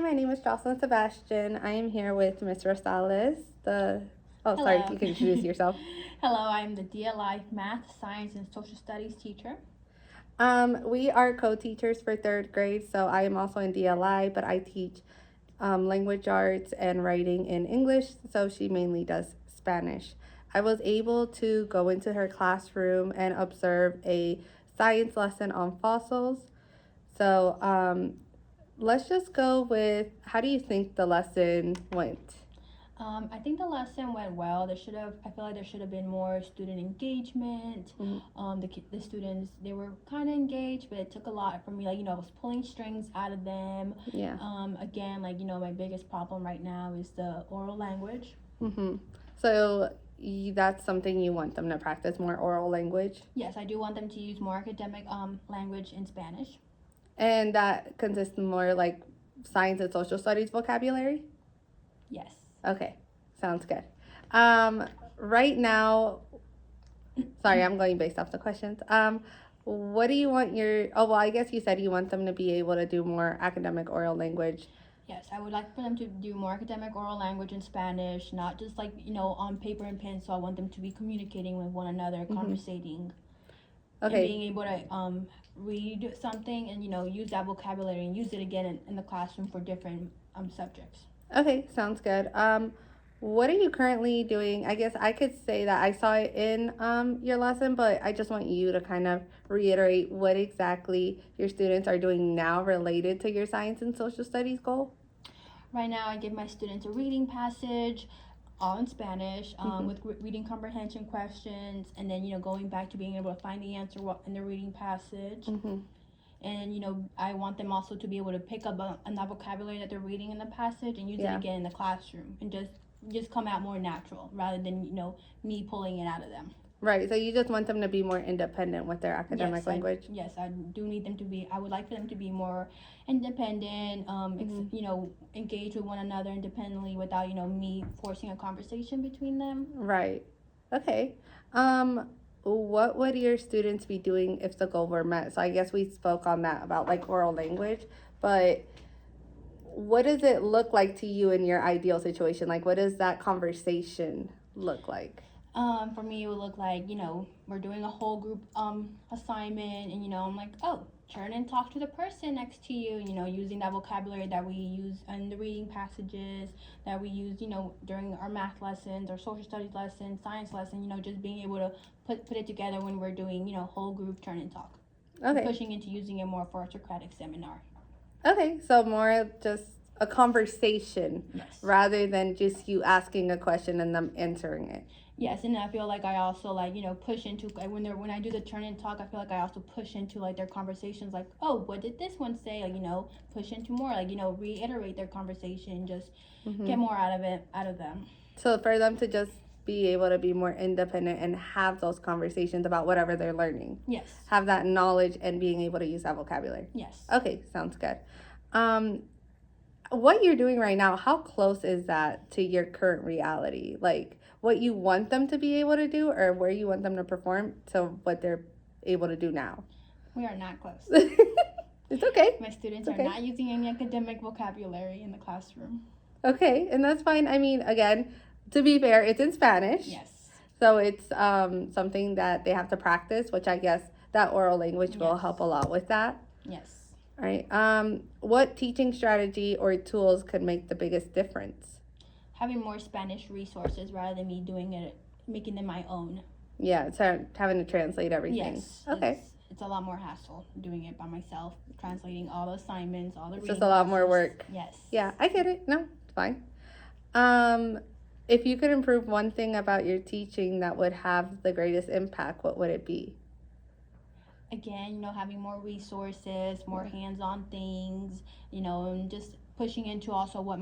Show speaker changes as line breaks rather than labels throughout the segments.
my name is Jocelyn Sebastian. I am here with Ms. Rosales. Sorry,
Hello.
you can introduce yourself.
Hello, I'm the DLI Math, Science, and Social Studies teacher.
We are co-teachers for third grade, so I am also in DLI, but I teach language arts and writing in English, so she mainly does Spanish. I was able to go into her classroom and observe a science lesson on fossils. So let's just go with, how do you think the lesson went?
I think the lesson went well. I feel like there should have been more student engagement.
Mhm.
The students, they were kind of engaged, but it took a lot from me. Like, I was pulling strings out of them.
Yeah.
Again, my biggest problem right now is the oral language.
So that's something you want them to practice more oral language?
Yes, I do want them to use more academic language in Spanish.
And that consists more like science and social studies vocabulary?
Yes.
Okay, sounds good. Right now, sorry, I'm going based off the questions. What do you want I guess you said you want them to be able to do more academic oral language.
Yes, I would like for them to do more academic oral language in Spanish, not just on paper and pen. So I want them to be communicating with one another, conversating, and
Okay,
being able to read something and use that vocabulary and use it again in the classroom for different subjects.
okay, sounds good. What are you currently doing? I guess I could say that I saw it in your lesson, but I just want you to kind of reiterate what exactly your students are doing now related to your science and social studies goal.
Right now, I give my students a reading passage, all in Spanish, with reading comprehension questions, and then going back to being able to find the answer in the reading passage. And I want them also to be able to pick up on that vocabulary that they're reading in the passage and use it again in the classroom, and just come out more natural rather than me pulling it out of them.
Right, so you just want them to be more independent with their academic language?
Yes, I do need them to be. I would like for them to be more independent. Engage with one another independently without me forcing a conversation between them.
Right. Okay. What would your students be doing if the goal were met? So I guess we spoke on that about like oral language, but what does it look like to you in your ideal situation? Like, what does that conversation look like?
For me, it would look like, we're doing a whole group assignment, and, I'm like, oh, turn and talk to the person next to you, using that vocabulary that we use in the reading passages, that we use, during our math lessons, our social studies lessons, science lesson, just being able to put it together when we're doing, whole group turn and talk.
Okay.
And pushing into using it more for our Socratic seminar.
Okay, so more just a conversation rather than just you asking a question and them answering it.
Yes, and I feel like I also push into when I do the turn and talk. I feel like I also push into their conversations. Like, oh, what did this one say? Push into more. Reiterate their conversation. Just get more out of them.
So for them to just be able to be more independent and have those conversations about whatever they're learning.
Yes.
Have that knowledge and being able to use that vocabulary.
Yes.
Okay, sounds good. What you're doing right now, how close is that to your current reality? Like what you want them to be able to do or where you want them to perform to what they're able to do now?
We are not close.
It's okay.
My students are not using any academic vocabulary in the classroom.
Okay, and that's fine. I mean, again, to be fair, it's in Spanish.
Yes.
So it's something that they have to practice, which I guess that oral language will help a lot with that.
Yes.
All right. What teaching strategy or tools could make the biggest difference?
Having more Spanish resources rather than me making them my own.
Yeah, so having to translate everything.
Yes.
Okay.
It's a lot more hassle doing it by myself, translating all the assignments, all the
It's just a lot more work.
Yes.
Yeah, I get it. No, it's fine. If you could improve one thing about your teaching that would have the greatest impact, what would it be?
Again, having more resources, more hands-on things, and just pushing into also what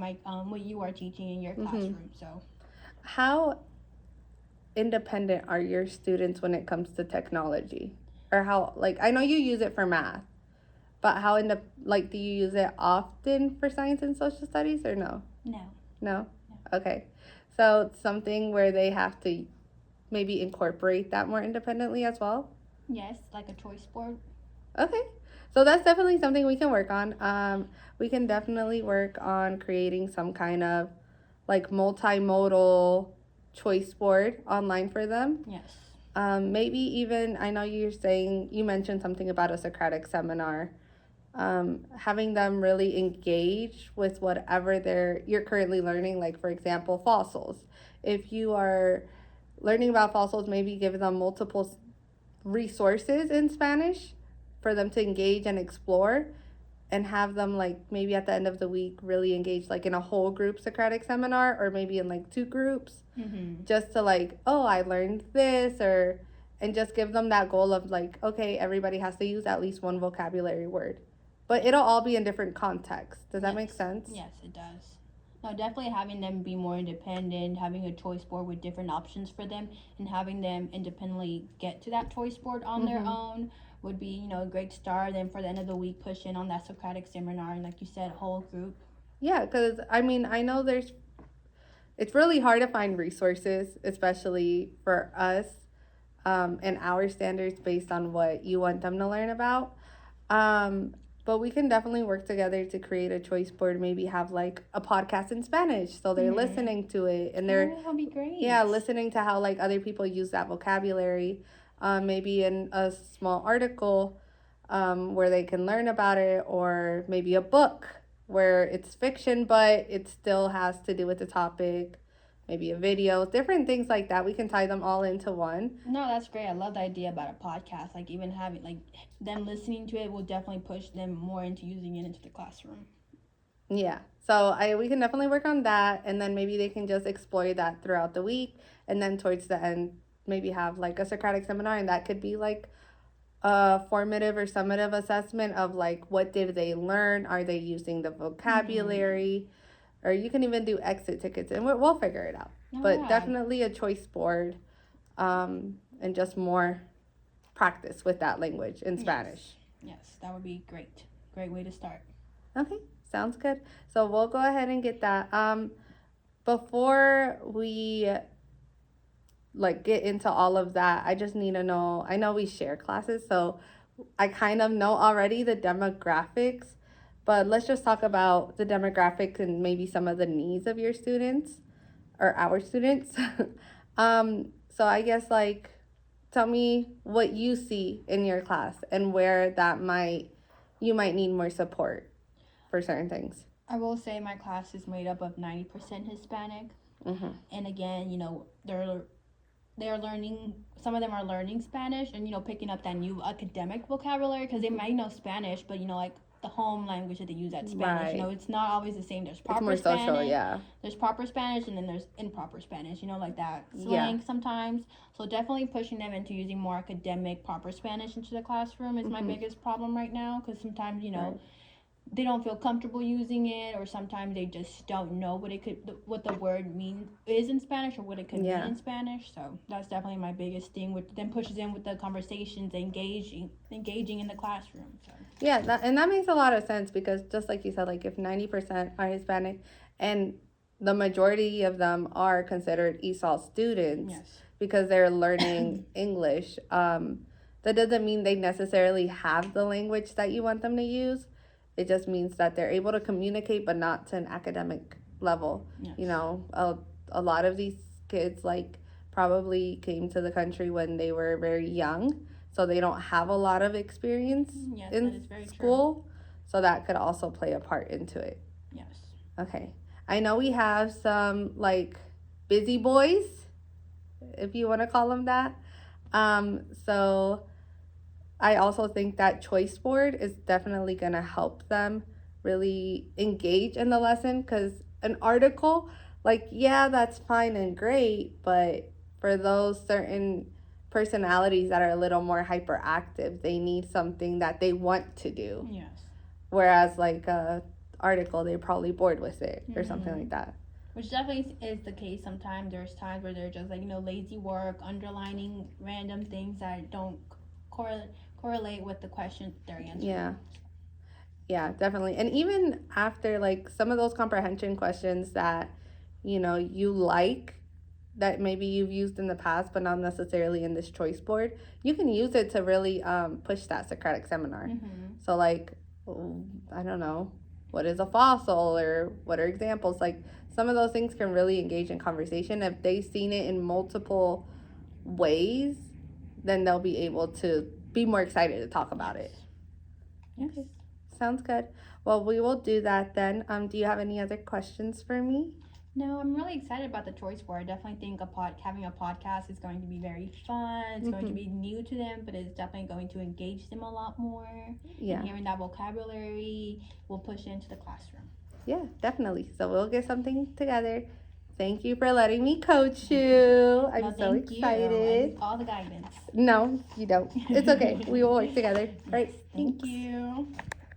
you are teaching in your classroom. So,
how independent are your students when it comes to technology? Or how, I know you use it for math, but how do you use it often for science and social studies or no? No? Okay. So it's something where they have to maybe incorporate that more independently as well?
Yes, like a choice board.
Okay. So that's definitely something we can work on. We can definitely work on creating some kind of like multimodal choice board online for them.
Yes.
Maybe even, I know you mentioned something about a Socratic seminar. Having them really engage with whatever you're currently learning, like for example, fossils. If you are learning about fossils, maybe give them multiple resources in Spanish for them to engage and explore, and have them like maybe at the end of the week really engage like in a whole group Socratic seminar, or maybe in like two groups, just to like, oh, I learned this, or and just give them that goal of like, okay, everybody has to use at least one vocabulary word, but it'll all be in different contexts. Does that make sense?
Yes, it does. No, definitely having them be more independent, having a choice board with different options for them, and having them independently get to that choice board on their own would be, a great start. Then for the end of the week, push in on that Socratic seminar, and like you said, whole group.
Yeah, because I mean, I know it's really hard to find resources, especially for us, and our standards based on what you want them to learn about. Um, but we can definitely work together to create a choice board. Maybe have like a podcast in Spanish, so they're listening to it and they're
that'll be great.
listening to how like other people use that vocabulary. Maybe in a small article, where they can learn about it, or maybe a book where it's fiction but it still has to do with the topic. Maybe a video, different things like that. We can tie them all into one.
No, that's great. I love the idea about a podcast. Like even having like them listening to it will definitely push them more into using it into the classroom.
Yeah. So we can definitely work on that, and then maybe they can just explore that throughout the week, and then towards the end maybe have like a Socratic seminar, and that could be like a formative or summative assessment of like what did they learn, are they using the vocabulary, or you can even do exit tickets, and we'll figure it out. But definitely a choice board, and just more practice with that language in Spanish.
Yes, that would be great. Great way to start.
Okay, sounds good. So we'll go ahead and get that. Before we like get into all of that, I just need to know, I know we share classes, so I kind of know already the demographics, but let's just talk about the demographics and maybe some of the needs of your students or our students. So I guess like tell me what you see in your class and where you might need more support for certain things.
I will say my class is made up of 90% Hispanic. And again, they're learning, some of them are learning Spanish and picking up that new academic vocabulary, because they might know Spanish, but like the home language that they use, that Spanish,
Right.
It's not always the same. There's proper
It's more
Spanish,
social, yeah.
there's proper Spanish, and then there's improper Spanish, like that slang sometimes. So definitely pushing them into using more academic proper Spanish into the classroom is my biggest problem right now, because sometimes
Right.
they don't feel comfortable using it, or sometimes they just don't know what the word is in Spanish, or what it could mean in Spanish. So that's definitely my biggest thing, with then pushes in with the conversations, engaging in the classroom. So
yeah, that makes a lot of sense, because just like you said, like if 90% are Hispanic and the majority of them are considered ESOL students, because they're learning English, that doesn't mean they necessarily have the language that you want them to use. It just means that they're able to communicate, but not to an academic level. A lot of these kids like probably came to the country when they were very young, so they don't have a lot of experience in school. True. So that could also play a part into it.
Yes.
Okay. I know we have some like busy boys, if you want to call them that. So I also think that choice board is definitely going to help them really engage in the lesson, because an article, like, yeah, that's fine and great, but for those certain personalities that are a little more hyperactive, they need something that they want to do.
Yes.
Whereas, like, a article, they're probably bored with it or something like that.
Which definitely is the case sometimes. There's times where they're just like, lazy work, underlining random things that don't correlate with the question they're answering.
Yeah, definitely. And even after like some of those comprehension questions that you like, that maybe you've used in the past, but not necessarily in this choice board, you can use it to really push that Socratic seminar. So, like, I don't know, what is a fossil or what are examples? Like, some of those things can really engage in conversation. If they've seen it in multiple ways, then they'll be able to be more excited to talk about it.
Yes.
Okay, sounds good. Well, we will do that then. Do you have any other questions for me?
No, I'm really excited about the choice board. I definitely think having a podcast is going to be very fun. It's going to be new to them, but it's definitely going to engage them a lot more.
Yeah.
And hearing that vocabulary will push it into the classroom.
Yeah, definitely. So we'll get something together. Thank you for letting me coach you. I'm so excited.
I need all the guidance.
No, you don't. It's okay. We will work together. All right.
Thank you.